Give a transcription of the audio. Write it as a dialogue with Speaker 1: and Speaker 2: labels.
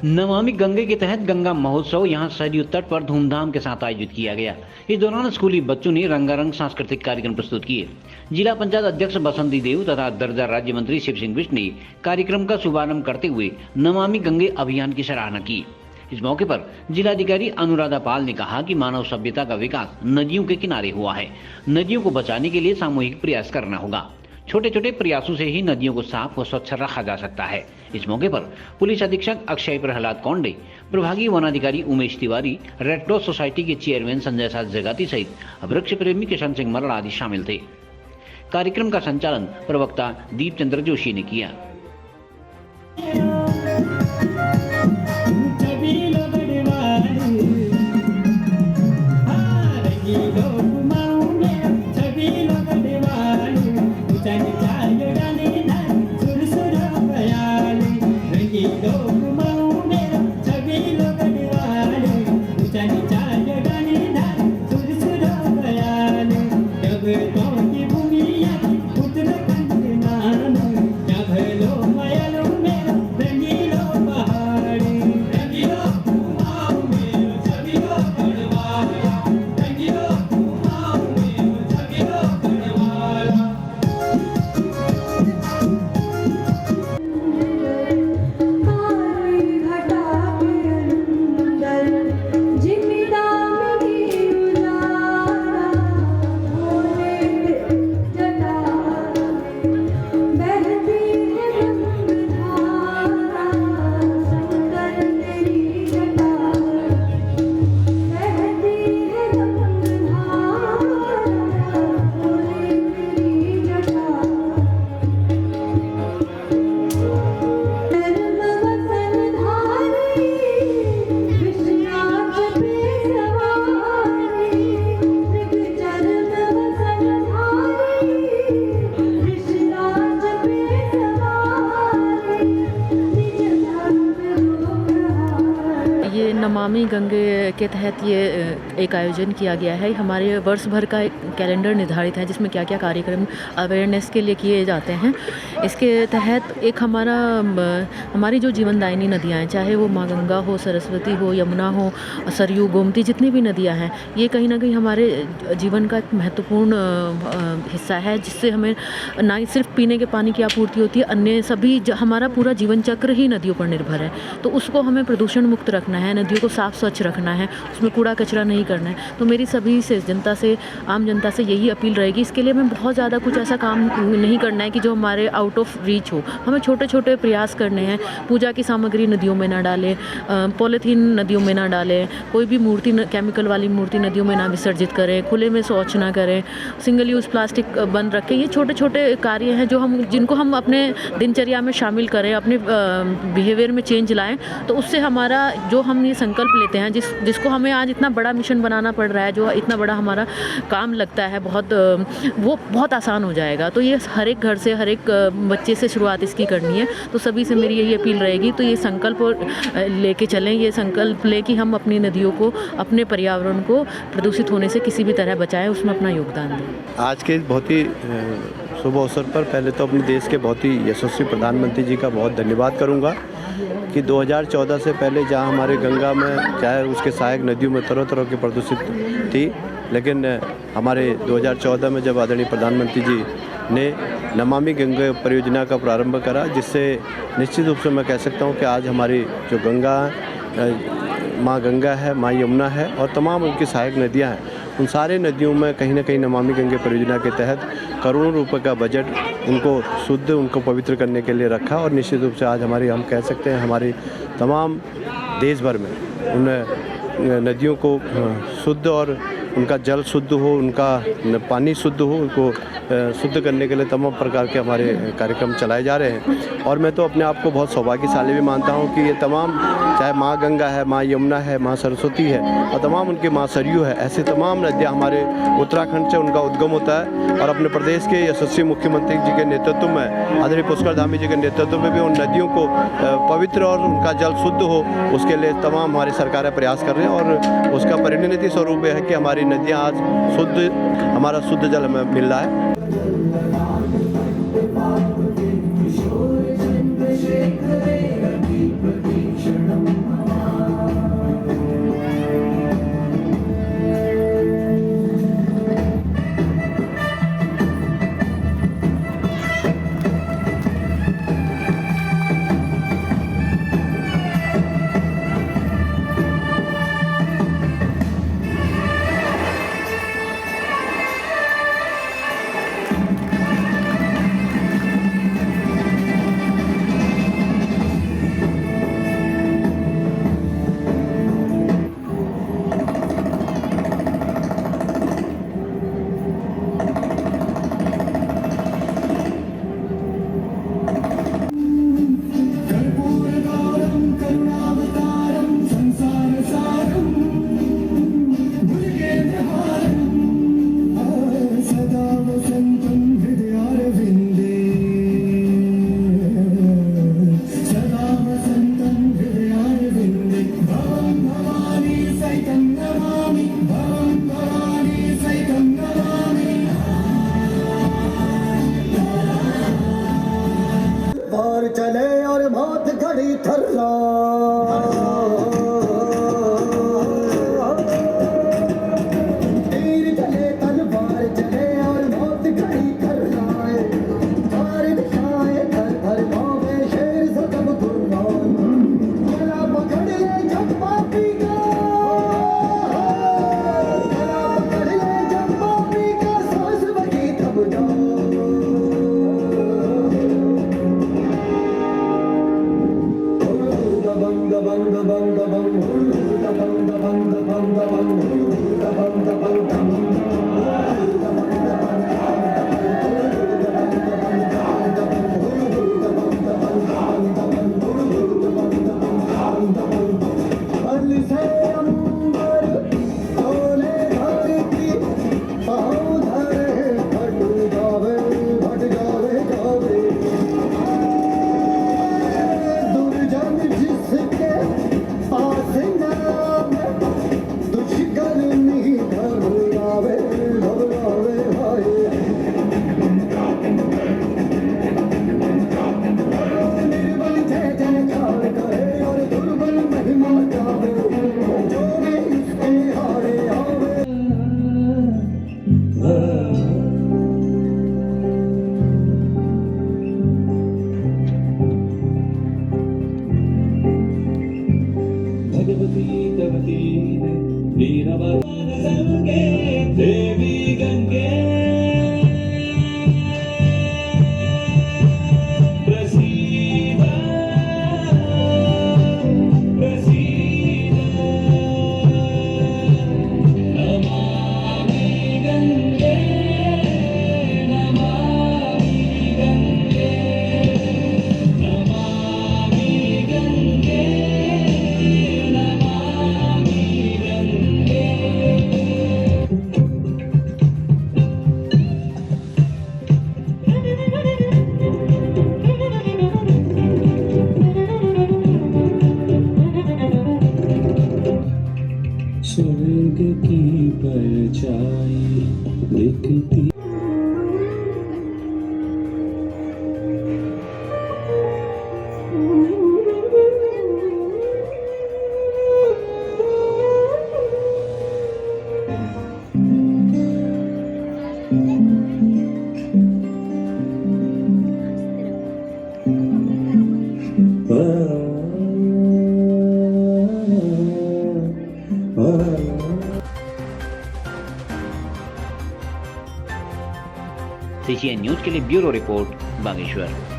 Speaker 1: नमामि गंगे के तहत गंगा महोत्सव यहां सरयू तट पर धूमधाम के साथ आयोजित किया गया। इस दौरान स्कूली बच्चों ने रंगारंग सांस्कृतिक कार्यक्रम प्रस्तुत किए। जिला पंचायत अध्यक्ष बसंती देव तथा दर्जा राज्य मंत्री शिव सिंह बिष्ट ने कार्यक्रम का शुभारंभ करते हुए नमामि गंगे अभियान की सराहना की। इस मौके पर जिलाधिकारी अनुराधा पाल ने कहा कि मानव सभ्यता का विकास नदियों के किनारे हुआ है। नदियों को बचाने के लिए सामूहिक प्रयास करना होगा। छोटे छोटे प्रयासों से ही नदियों को साफ व स्वच्छ रखा जा सकता है। इस मौके पर पुलिस अधीक्षक अक्षय प्रहलाद कौंडे, प्रभागीय वनाधिकारी Umesh Tiwari, red cross society के चेयरमैन संजय साथ जगाती सहित वृक्ष प्रेमी किशन सिंह मरड़ आदि शामिल थे। कार्यक्रम का संचालन प्रवक्ता दीप चंद्र जोशी ने किया।
Speaker 2: नमामि गंगे के तहत ये एक आयोजन किया गया है। हमारे वर्ष भर का एक कैलेंडर निर्धारित है जिसमें क्या क्या कार्यक्रम अवेयरनेस के लिए किए जाते हैं। इसके तहत एक हमारी जो जीवनदायिनी नदियाँ हैं, चाहे वो माँ गंगा हो, सरस्वती हो, यमुना हो, सरयू, गोमती, जितनी भी नदियाँ हैं, ये कहीं ना कहीं हमारे जीवन का एक महत्वपूर्ण हिस्सा है, जिससे हमें ना सिर्फ पीने के पानी की आपूर्ति होती है, अन्य सभी हमारा पूरा जीवन चक्र ही नदियों पर निर्भर है। तो उसको हमें प्रदूषण मुक्त रखना है, नदियों को साफ स्वच्छ रखना है, उसमें कूड़ा कचरा नहीं करना है। तो मेरी सभी से आम जनता से यही अपील रहेगी। इसके लिए हमें बहुत ज़्यादा कुछ ऐसा काम नहीं करना है कि जो हमारे आउट ऑफ रीच हो। हमें छोटे छोटे प्रयास करने हैं। पूजा की सामग्री नदियों में ना डालें, पॉलीथीन नदियों में ना डालें, कोई भी मूर्ति केमिकल वाली मूर्ति नदियों में ना विसर्जित करें, खुले में शौच ना करें, सिंगल यूज़ प्लास्टिक बंद रखें। ये छोटे छोटे कार्य हैं जिनको हम अपने दिनचर्या में शामिल करें, अपने बिहेवियर में चेंज लाएँ। तो उससे हमारा जो हम ये संकल्प लेते हैं, जिसको हमें आज इतना बड़ा मिशन बनाना पड़ रहा है, जो इतना बड़ा हमारा काम लगता है, वो बहुत आसान हो जाएगा। तो ये हर एक घर से, हर एक बच्चे से शुरुआत इसकी करनी है। तो सभी से मेरी यही अपील रहेगी। तो ये संकल्प लेके चलें, ये संकल्प लें कि हम अपनी नदियों को, अपने पर्यावरण को प्रदूषित होने से किसी भी तरह बचाएं, उसमें अपना योगदान दें।
Speaker 3: आज के बहुत ही शुभ अवसर पर पहले तो अपने देश के बहुत ही यशस्वी प्रधानमंत्री जी का बहुत धन्यवाद करूंगा कि 2014 से पहले जहां हमारे गंगा में, चाहे उसके सहायक नदियों में तरह तरह की प्रदूषित थी, लेकिन हमारे 2014 में जब आदरणीय प्रधानमंत्री जी ने नमामि गंगे परियोजना का प्रारंभ करा, जिससे निश्चित रूप से मैं कह सकता हूं कि आज हमारी जो गंगा, माँ गंगा है, माँ यमुना है और तमाम उनकी सहायक नदियां हैं, उन सारे नदियों में कहीं ना कहीं नमामि गंगे परियोजना के तहत करोड़ों रुपए का बजट उनको शुद्ध, उनको पवित्र करने के लिए रखा। और निश्चित रूप से आज हम कह सकते हैं हमारी तमाम देश भर में उन नदियों को शुद्ध और उनका जल शुद्ध हो, उनका पानी शुद्ध हो, उनको शुद्ध करने के लिए तमाम प्रकार के हमारे कार्यक्रम चलाए जा रहे हैं। और मैं तो अपने आप को बहुत सौभाग्यशाली भी मानता हूं कि ये तमाम, चाहे माँ गंगा है, माँ यमुना है, माँ सरस्वती है और तमाम उनकी माँ सरयू है, ऐसे तमाम नदियाँ हमारे उत्तराखंड से उनका उद्गम होता है। और अपने प्रदेश के यशस्वी मुख्यमंत्री जी के नेतृत्व में, आदरणीय पुष्कर धामी जी के नेतृत्व में भी उन नदियों को पवित्र और उनका जल शुद्ध हो, उसके लिए तमाम हमारी सरकारें प्रयास कर रही हैं। और उसका परिणति स्वरूप है कि हमारी नदियाँ आज शुद्ध, हमारा शुद्ध जल हमें मिल रहा है।
Speaker 4: किशोर चंद्रशेखरे अति प्रतीक्षणम् तलवार चले और मौत घड़ी थर्रा तीर चले तलवार चले और मौत घड़ी थर्राए चार दिशाएं थर थर कांपे शेर सतब कुर्बान गला पकड़ ले जब पापी का गला पकड़ ले जब पापी का सांस बची तब जाओ बंग बंग बंग बंग बंग बंग बंग बंग बंग बल से अंबर डोले धरती पाँव धरे फट जावे जावे दुर्जन जिसके पास नाम दुष्कर नहीं घबरावे भाई निर्बल जय जयकार करे और दुर्बल महिमा गावे जो भी उसके हारे आवे
Speaker 5: भगवती तवती वीरवंगे देवी गंगे प्रसीद प्रसीद नमामि गंगे नमामि गंगे नमामि गंगे स्वर्ग की परछाई दिखती
Speaker 1: CCN न्यूज के लिए ब्यूरो रिपोर्ट बागेश्वर।